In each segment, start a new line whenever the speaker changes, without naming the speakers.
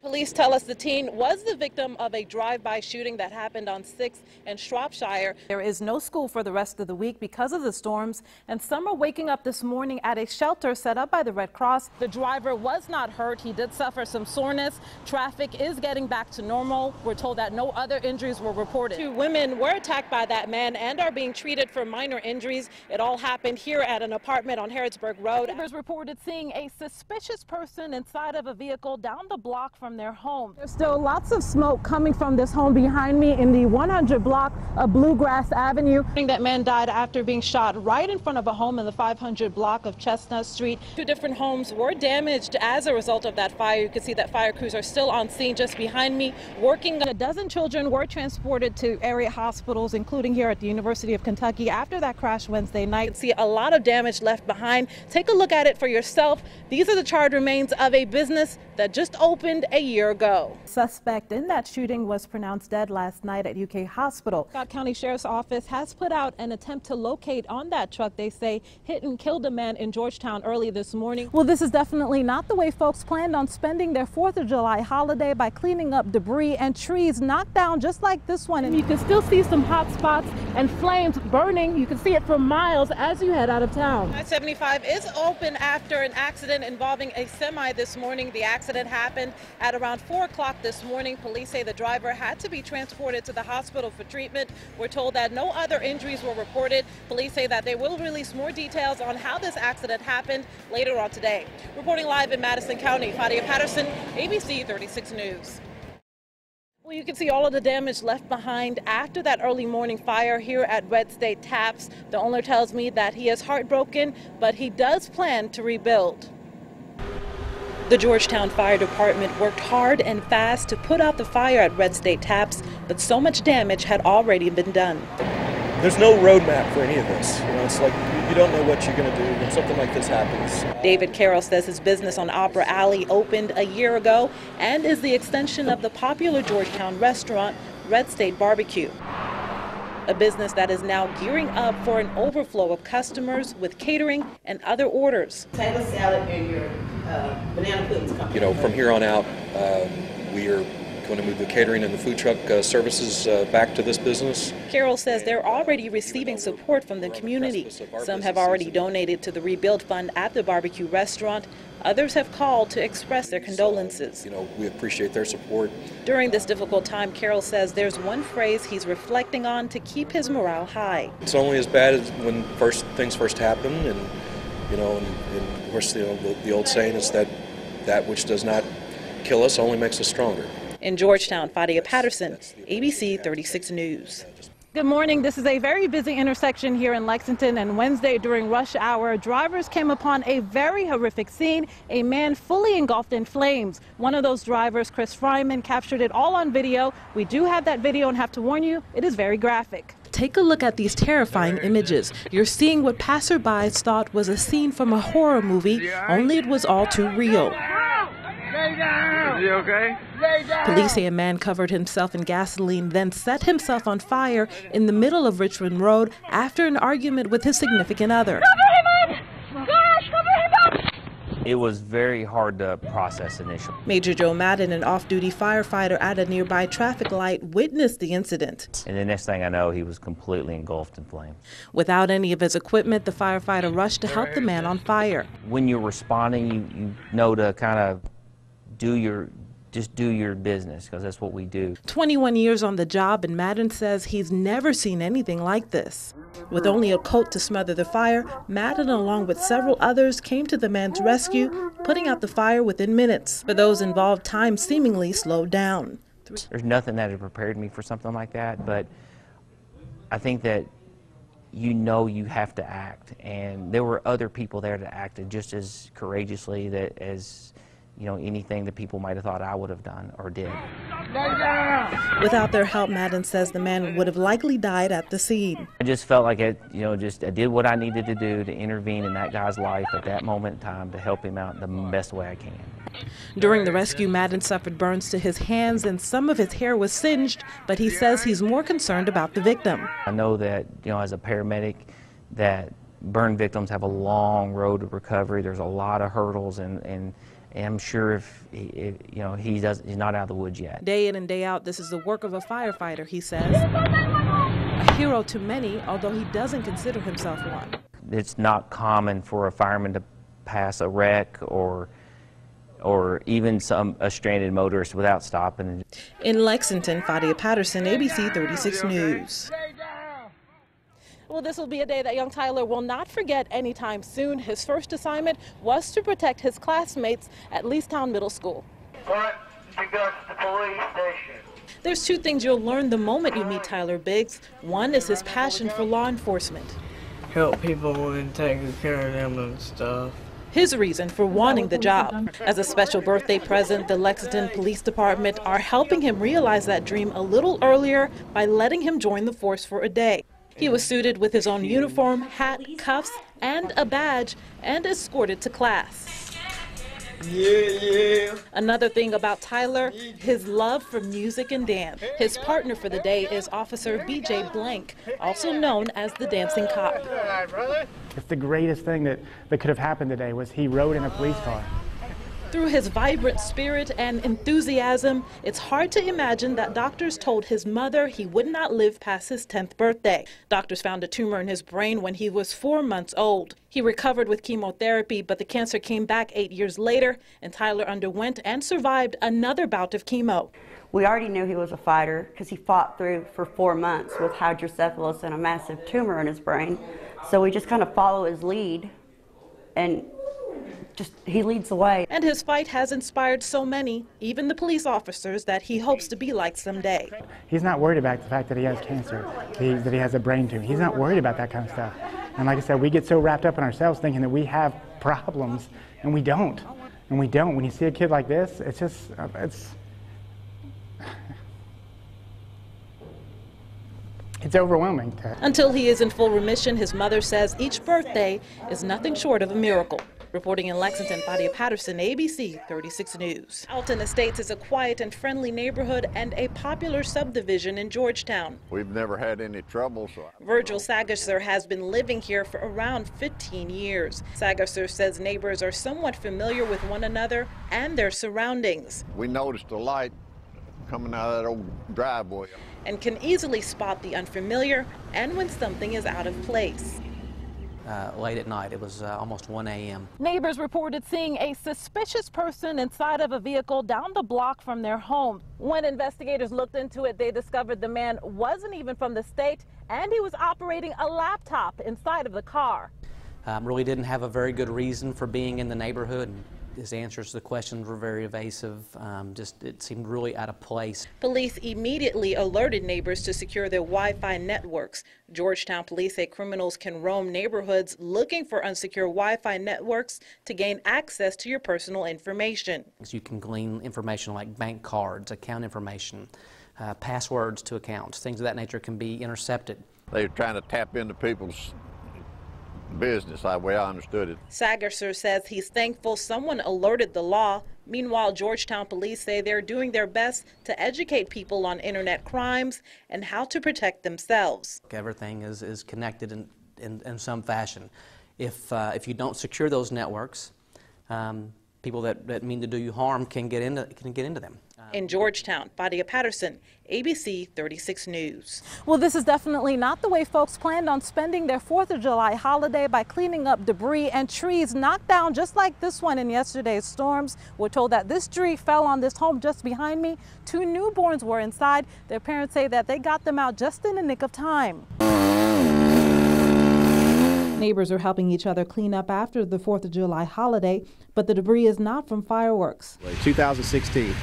Police tell us the teen was the victim of a drive-by shooting that happened on 6th and Shropshire. There is no school for the rest of the week because of the storms, and some are waking up this morning at a shelter set up by the Red Cross. The driver was not hurt. He did suffer some soreness. Traffic is getting back to normal. We're told that no other injuries were reported. 2 women were attacked by that man and are being treated for minor injuries. It all happened here at an apartment on Harrodsburg Road. Neighbors reported seeing a suspicious person inside of a vehicle down the block from their home. There's still lots of smoke coming from this home behind me in the 100 block of Bluegrass Avenue. That man died after being shot right in front of a home in the 500 block of Chestnut Street. 2 different homes were damaged as a result of that fire. You can see that fire crews are still on scene just behind me working. A dozen children were transported to area hospitals, including here at the University of Kentucky, after that crash Wednesday night. You can see a lot of damage left behind. Take a look at it for yourself. These are the charred remains of a business that just opened a year ago. Suspect in that shooting was pronounced dead last night at UK Hospital. Scott County Sheriff's Office has put out an attempt to locate on that truck they say hit and killed a man in Georgetown early this morning. Well, this is definitely not the way folks planned on spending their 4th of July holiday, by cleaning up debris and trees knocked down just like this one. And you can still see some hot spots and flames burning. You can see it for miles as you head out of town. I-75 is open after an accident involving a semi this morning. The accident happened at around 4 o'clock this morning. Police say the driver had to be transported to the hospital for treatment. We're told that no other injuries were reported. Police say that they will release more details on how this accident happened later on today. Reporting live in Madison County, Fadia Patterson, ABC 36 News. Well, you can see all of the damage left behind after that early morning fire here at Red State Taps. The owner tells me that he is heartbroken, but he does plan to rebuild. The Georgetown Fire Department worked hard and fast to put out the fire at Red State Taps, but so much damage had already been done.
There's no roadmap for any of this. It's like you don't know what you're going to do when something like this happens.
David Carroll says his business on Opera Alley opened a year ago and is the extension of the popular Georgetown restaurant, Red State Barbecue. A business that is now gearing up for an overflow of customers with catering and other orders.
Potato salad and your banana puddings coming.
From here on out, we are going to move the catering and the food truck services back to this business.
Carroll says they're already receiving support from the community. Some have already donated to the Rebuild Fund at the barbecue restaurant. Others have called to express their condolences.
We appreciate their support.
During this difficult time, Carroll says there's one phrase he's reflecting on to keep his morale high.
It's only as bad as when things first happen, and of course the old saying is that which does not kill us only makes us stronger.
In Georgetown, Fadia Patterson, ABC 36 News. Good morning. This is a very busy intersection here in Lexington, and Wednesday during rush hour, drivers came upon a very horrific scene, a man fully engulfed in flames. One of those drivers, Chris Fryman, captured it all on video. We do have that video and have to warn you, it is very graphic. Take a look at these terrifying images. You're seeing what passerbys thought was a scene from a horror movie, only it was all too real.
Lay down. Is he okay?
Lay down. Police say a man covered himself in gasoline, then set himself on fire in the middle of Richmond Road after an argument with his significant other.
Cover him up! Gosh, cover him up!
It was very hard to process initially.
Major Joe Madden, an off-duty firefighter at a nearby traffic light, witnessed the incident.
And the next thing I know, he was completely engulfed in flames.
Without any of his equipment, the firefighter rushed to help the man on fire.
When you're responding, you know to kind of do your business, because that's what we do.
21 years on the job, and Madden says he's never seen anything like this. With only a coat to smother the fire, Madden, along with several others, came to the man's rescue, putting out the fire within minutes. For those involved, time seemingly slowed down.
There's nothing that had prepared me for something like that, but I think that you have to act, and there were other people there that acted just as courageously as anything that people might have thought I would have done or did.
Without their help, Madden says the man would have likely died at the scene.
I just felt like I did what I needed to do to intervene in that guy's life at that moment in time to help him out the best way I can.
During the rescue, Madden suffered burns to his hands and some of his hair was singed, but he says he's more concerned about the victim.
I know that, as a paramedic, that burn victims have a long road to recovery. There's a lot of hurdles, and And I'm sure if he's not out of the woods yet.
Day in and day out, this is the work of a firefighter, he says. A hero to many, although he doesn't consider himself one.
It's not common for a fireman to pass a wreck or even a stranded motorist without stopping.
In Lexington, Fadia Patterson, ABC 36 News. Well, this will be a day that young Tyler will not forget anytime soon. His first assignment was to protect his classmates at Leestown Middle School.
What? You go to the police station.
There's two things you'll learn the moment you meet Tyler Biggs. One is his passion for law enforcement.
Help people and taking care of them and stuff.
His reason for wanting the job. As a special birthday present, the Lexington Police Department are helping him realize that dream a little earlier by letting him join the force for a day. He was suited with his own uniform, hat, cuffs, and a badge, and escorted to class.
Yeah.
Another thing about Tyler, his love for music and dance. His partner for the day is Officer B.J. Blank, also known as the Dancing Cop.
It's the greatest thing that could have happened today was he rode in a police car.
Through his vibrant spirit and enthusiasm, it's hard to imagine that doctors told his mother he would not live past his 10th birthday. Doctors found a tumor in his brain when he was 4 months old. He recovered with chemotherapy, but the cancer came back 8 years later, and Tyler underwent and survived another bout of chemo.
We already knew he was a fighter because he fought through for 4 months with hydrocephalus and a massive tumor in his brain. So we just kind of follow his lead, and he leads the way.
And his fight has inspired so many, even the police officers, that he hopes to be like someday.
He's not worried about the fact that he has cancer, that he has a brain tumor. He's not worried about that kind of stuff. And like I said, we get so wrapped up in ourselves thinking that we have problems, and we don't. And we don't. When you see a kid like this, it's just, it's overwhelming.
Until he is in full remission, his mother says each birthday is nothing short of a miracle. Reporting in Lexington, Fadia Patterson, ABC 36 News. Alton Estates is a quiet and friendly neighborhood and a popular subdivision in Georgetown.
We've never had any trouble.
Virgil Sagasser has been living here for around 15 years. Sagasser says neighbors are somewhat familiar with one another and their surroundings.
We noticed a light coming out of that old driveway.
And can easily spot the unfamiliar and when something is out of place.
Late at night, it was almost 1 a.m.
Neighbors reported seeing a suspicious person inside of a vehicle down the block from their home. When investigators looked into it, they discovered the man wasn't even from the state and he was operating a laptop inside of the car.
Really didn't have a very good reason for being in the neighborhood. His answers to the questions were very evasive. It seemed really out of place.
Police immediately alerted neighbors to secure their Wi-Fi networks. Georgetown police say criminals can roam neighborhoods looking for unsecure Wi-Fi networks to gain access to your personal information.
You can glean information like bank cards, account information, passwords to accounts, things of that nature can be intercepted.
They're trying to tap into people's business, the way I understood it.
Sagasser says he's thankful someone alerted the law. Meanwhile, Georgetown police say they're doing their best to educate people on internet crimes and how to protect themselves.
Everything is connected in some fashion. If you don't secure those networks, people that mean to do you harm can get into them.
In Georgetown, Fadia Patterson, ABC 36 News. Well, this is definitely not the way folks planned on spending their 4th of July holiday by cleaning up debris and trees knocked down just like this one in yesterday's storms. We're told that this tree fell on this home just behind me. 2 newborns were inside. Their parents say that they got them out just in the nick of time. Neighbors are helping each other clean up after the 4th of July holiday, but the debris is not from fireworks.
2016,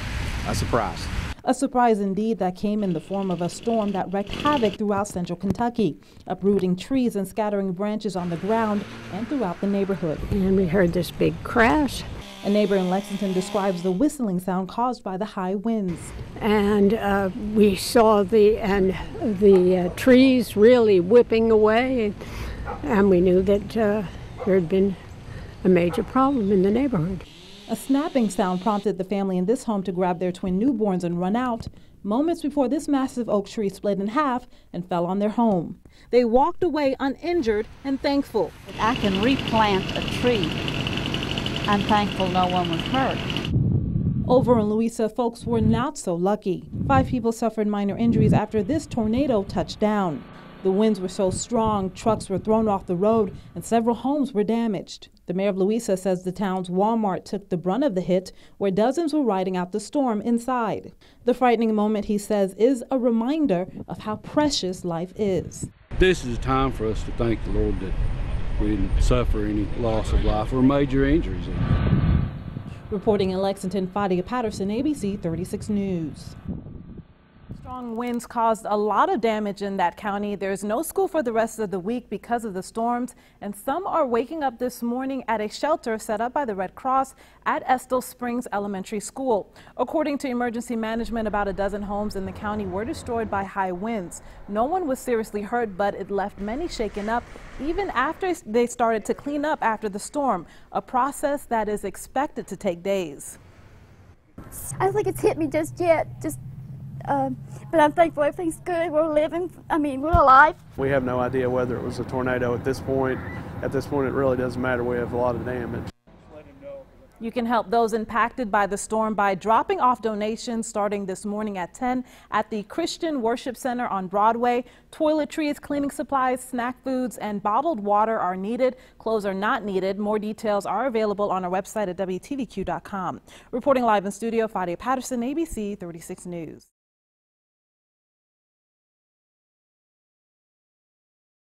a surprise.
A surprise indeed that came in the form of a storm that wreaked havoc throughout central Kentucky, uprooting trees and scattering branches on the ground and throughout the neighborhood.
And we heard this big crash.
A neighbor in Lexington describes the whistling sound caused by the high winds.
And we saw the trees really whipping away, and we knew that there had been a major problem in the neighborhood.
A snapping sound prompted the family in this home to grab their twin newborns and run out, moments before this massive oak tree split in half and fell on their home. They walked away uninjured and thankful.
I can replant a tree I'm thankful no one was hurt.
Over in Louisa, folks were not so lucky. 5 people suffered minor injuries after this tornado touched down. The winds were so strong, trucks were thrown off the road and several homes were damaged. The mayor of Louisa says the town's Walmart took the brunt of the hit, where dozens were riding out the storm inside. The frightening moment, he says, is a reminder of how precious life is.
This is a time for us to thank the Lord that we didn't suffer any loss of life or major injuries.
Reporting in Lexington, Fadia Patterson, ABC 36 News. Strong winds caused a lot of damage in that county. There's no school for the rest of the week because of the storms, and some are waking up this morning at a shelter set up by the Red Cross at Estill Springs Elementary School. According to emergency management, about a dozen homes in the county were destroyed by high winds. No one was seriously hurt, but it left many shaken up even after they started to clean up after the storm, a process that is expected to take days.
I don't think it's hit me just yet. But I'm thankful everything's good. We're living. We're alive.
We have no idea whether it was a tornado at this point. At this point, it really doesn't matter. We have a lot of damage.
You can help those impacted by the storm by dropping off donations starting this morning at 10 at the Christian Worship Center on Broadway. Toiletries, cleaning supplies, snack foods, and bottled water are needed. Clothes are not needed. More details are available on our website at WTVQ.com. Reporting live in studio, Fadia Patterson, ABC 36 News.